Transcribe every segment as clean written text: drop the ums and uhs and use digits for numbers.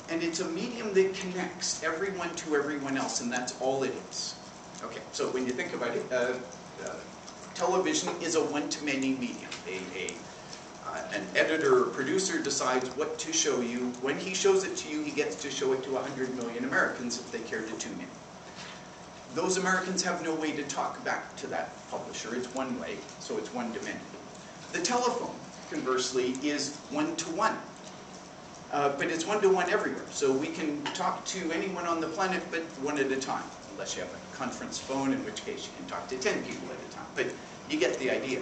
And it's a medium that connects everyone to everyone else, and that's all it is. Okay, so when you think about it, television is a one-to-many medium. An editor or producer decides what to show you. When he shows it to you, he gets to show it to 100 million Americans if they care to tune in. Those Americans have no way to talk back to that publisher. It's one way, so it's one to many. The telephone, conversely, is one-to-one. But it's one-to-one everywhere. So we can talk to anyone on the planet, but one at a time. Unless you have a conference phone, in which case you can talk to 10 people at a time. But you get the idea.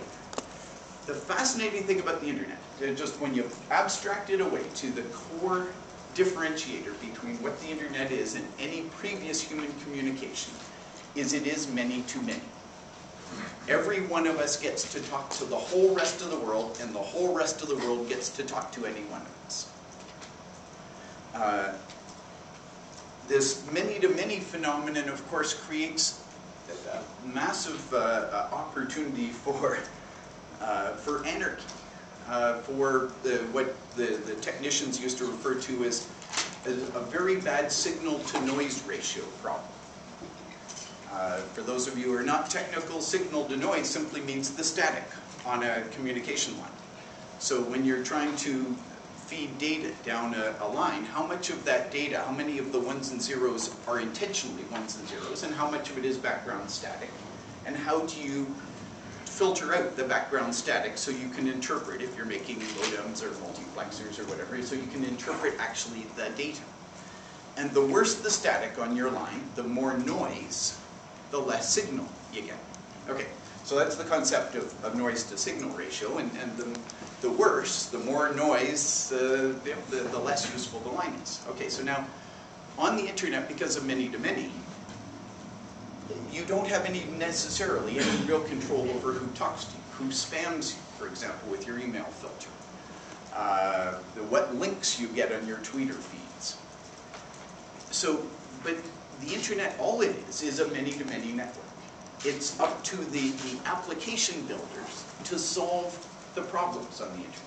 The fascinating thing about the internet, just when you abstract it away to the core differentiator between what the internet is and any previous human communication, is it is many to many. Every one of us gets to talk to the whole rest of the world, and the whole rest of the world gets to talk to any one of us. This many-to-many phenomenon, of course, creates a massive opportunity for anarchy, for what the technicians used to refer to as a very bad signal-to-noise ratio problem. For those of you who are not technical, signal-to-noise simply means the static on a communication line. So when you're trying to feed data down a line, how much of that data, how many of the ones and zeros are intentionally ones and zeros, and how much of it is background static? And how do you filter out the background static so you can interpret, if you're making modems or multiplexers or whatever, so you can interpret actually the data. And the worse the static on your line, the more noise, the less signal you get. Okay, so that's the concept of noise to signal ratio, and the worse, the more noise, the less useful the line is. Okay, so now, on the internet, because of many-to-many, you don't have necessarily any real control over who talks to you, who spams you, for example, with your email filter, what links you get on your Twitter feeds. So, but the internet, all it is a many-to-many network. It's up to the application builders to solve the problems on the internet.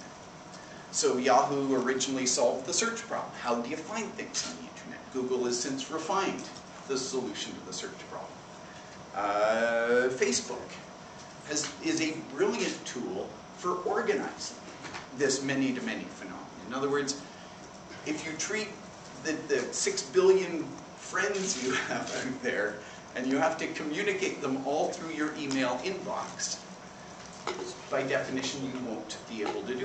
So Yahoo originally solved the search problem. How do you find things on the internet? Google has since refined the solution to the search problem. Facebook is a brilliant tool for organizing this many-to-many phenomenon. In other words, if you treat the 6 billion friends you have out there, and you have to communicate them all through your email inbox, by definition you won't be able to do